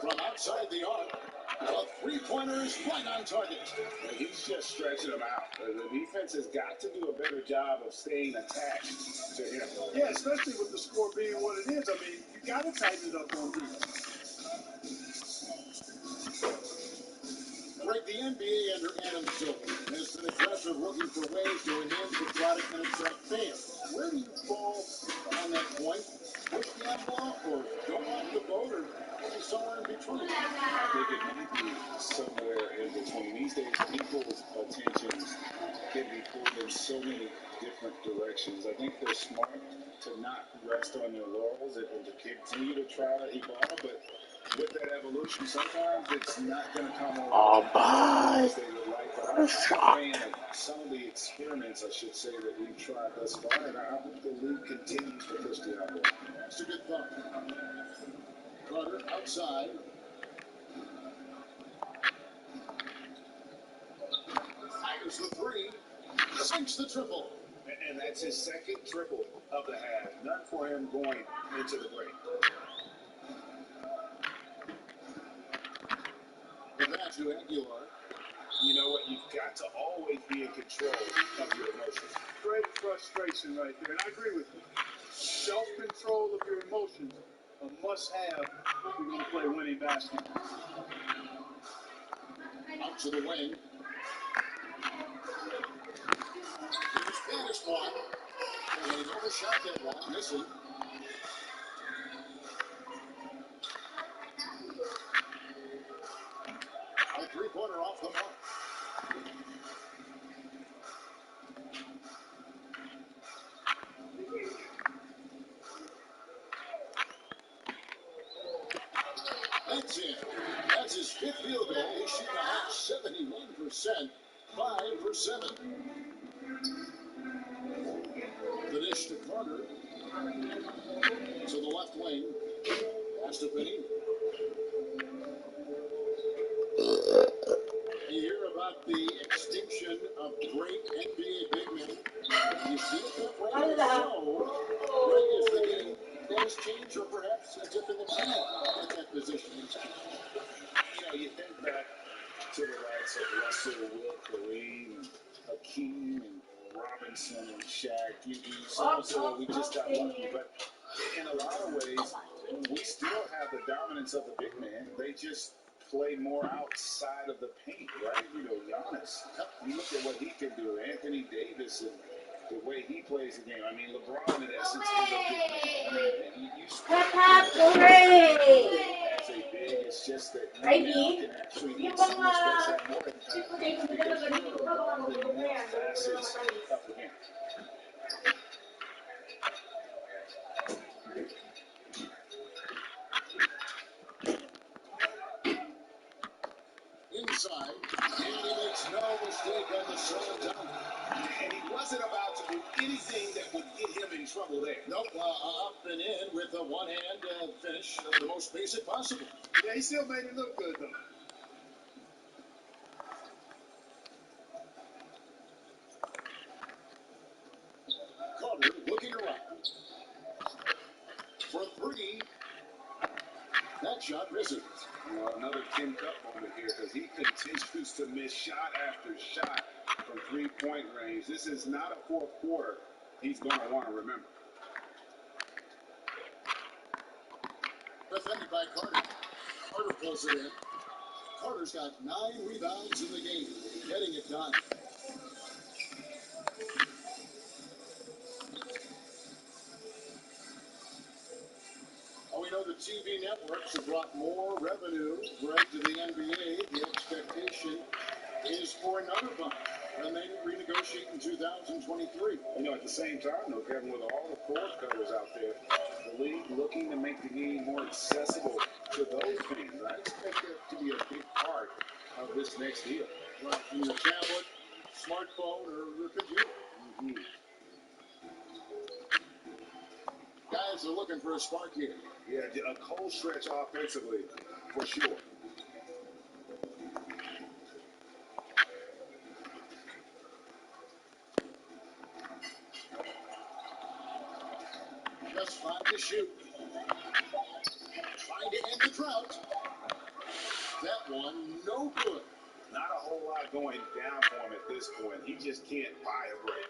Speaker 1: From outside the arc. A three-pointer is right on target.
Speaker 2: And he's just stretching them out. The defense has got to do a better job of staying attached to him.
Speaker 3: Yeah, especially with the score being what it is. I mean, you got to tighten it up on defense.
Speaker 1: Greg, the NBA under Adam Silver has been aggressive looking for ways to enhance the product and attract fans. Where do you fall on that point? Push the envelope or don't rock the boat or maybe somewhere in between?
Speaker 2: I think it might be somewhere in between. These days, people's attentions can be pulled in so many different directions. I think they're smart to not rest on their laurels and to continue to try to evolve, but with that evolution, sometimes it's not going to come over as they would like. But I'm a fan of some of the experiments, I should say, that we've tried thus far, and I hope the league continues to push the envelope.
Speaker 1: That's a good thump. Carter outside. Fires the three. Sinks the triple.
Speaker 2: And that's his second triple of the half. None for him going into the break.
Speaker 1: The pass to Aguilar.
Speaker 2: You know what? You've got to always be in control of your emotions.
Speaker 3: Great frustration right there, and I agree with you. Self-control of your emotions, a must-have if you're going to play winning basketball.
Speaker 1: Out to the wing. Here's Spanish one. And he's overshot that one, missing. A three-pointer off the mark. That's it. That's his fifth field goal. He's shooting a hot 71%. 5 for 7. The dish to Carter. To the left wing. Pass to Panini. You hear about about the extinction of great NBA big men? You see it that way? So, Greg, as the game does change, or perhaps a dip in the tide at that position.
Speaker 2: You know, you think back to the likes of Russell, Will, Kareem, Hakeem, and Robinson, and Shaq. You so we just got lucky. But in a lot of ways, we still have the dominance of the big man. They just play more outside of the paint, right? You know, Giannis. You look at what he can do. Anthony Davis and the way he plays the game. I mean, LeBron, in essence, is a big man. I mean, you as a big, it's just that you now can actually, in some respects, have more impact because you're involved in more facets of the game.
Speaker 1: Inside, and he makes no mistake on the slam dunk.
Speaker 3: And he wasn't about to do anything that would get him in trouble there.
Speaker 1: Nope, up and in with a one-hand finish, the most basic possible.
Speaker 3: Yeah, he still made it look good, though.
Speaker 1: Carter looking around. For three. That shot misses.
Speaker 2: Well, another Tim Cup moment here because he continues to miss shot after shot from three-point range. This is not a fourth quarter he's going to want to remember.
Speaker 1: Defended by Carter. Carter pulls it in. Carter's got 9 rebounds in the game, getting it done. We know the TV networks have brought more revenue, Greg, to the NBA. The expectation is for another bump when they renegotiate in 2023.
Speaker 2: You know, at the same time, though, Kevin, with all the cord cutters out there, the league looking to make the game more accessible to those fans. I expect that to be a big part of this next deal.
Speaker 1: Right, from your tablet, smartphone, or your computer. Mm-hmm. Guys are looking for a spark here.
Speaker 2: Yeah, a cold stretch offensively, for sure.
Speaker 1: Just 5 to shoot. Trying to end the drought. That one, no good.
Speaker 2: Not a whole lot going down for him at this point. He just can't buy a break.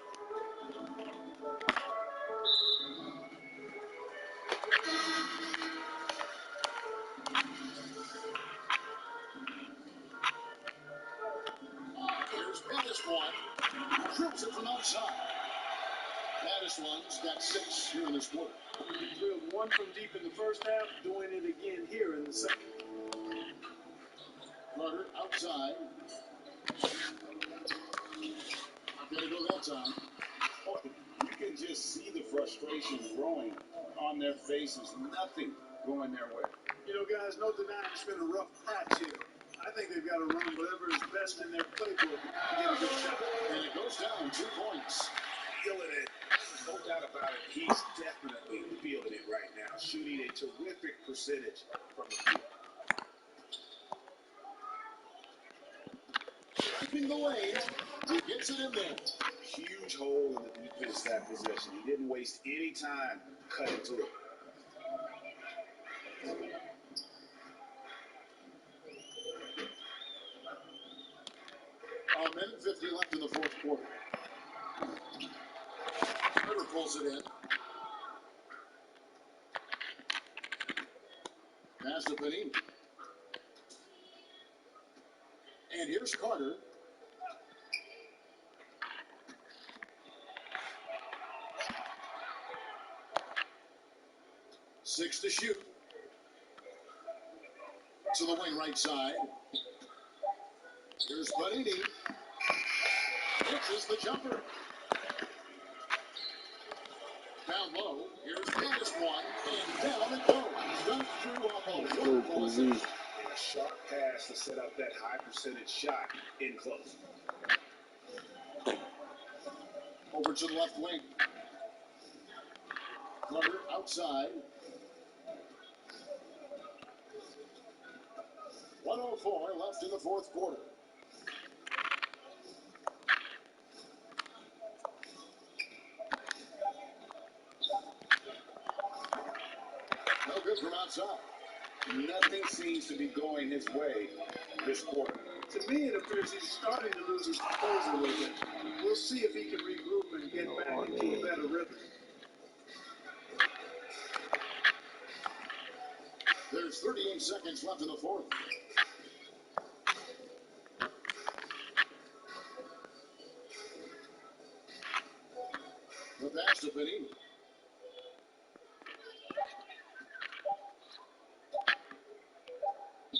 Speaker 1: Here's Mattis-One. Drills it from outside. Mattis-One's got 6 here in this quarter.
Speaker 3: He drilled 1 from deep in the first half, doing it again here in the second.
Speaker 1: Carter outside. Not going to go that time.
Speaker 2: Oh, you can just see the frustration growing on their faces. Nothing going their way.
Speaker 3: You know, guys, no denying it's been a rough patch here. I think they've got to run whatever is best in their playbook to get a good shot.
Speaker 1: And it goes down 2 points.
Speaker 2: Feeling it. No doubt about it. He's definitely feeling it right now. Shooting a terrific percentage from the field.
Speaker 1: Striking the lane. He gets it in there.
Speaker 2: Huge hole in the defense that possession. He didn't waste any time cutting to it.
Speaker 1: A minute 50 left in the fourth quarter. Carter pulls it in. Pass to Panini. And here's Carter. Six to shoot. To the wing right side. Here's Panini. Misses the jumper. Down low. Here's Mattis-One. And down it goes. Dunk through a wonderful assist.
Speaker 2: A sharp pass to set up that high percentage shot in close.
Speaker 1: Over to the left wing. Carter outside. 1:04 left in the fourth quarter. outside.
Speaker 2: Nothing seems to be going his way this quarter.
Speaker 3: To me, it appears he's starting to lose his composure a little bit. We'll see if he can regroup and get back into a better rhythm.
Speaker 1: There's 38 seconds left in the fourth. The pass to Benny.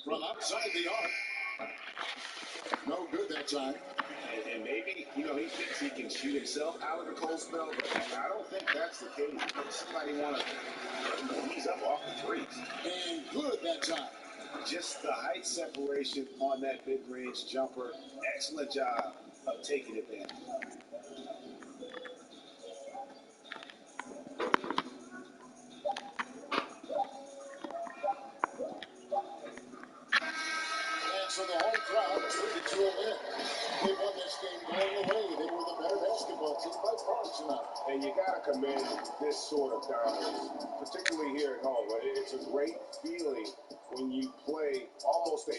Speaker 1: From outside the arc. No good that time.
Speaker 2: And maybe, he thinks he can shoot himself out of the cold spell, but I don't think that's the case. Somebody want to ease up off the threes.
Speaker 1: And good that time.
Speaker 2: Just the height separation on that mid-range jumper. Excellent job of taking advantage.
Speaker 1: And so the home crowd treated to a win. They won this game going away. They were the better basketball team by far tonight.
Speaker 8: And you got to commend this sort of dominance, particularly here at home. It's a great feeling when you play almost a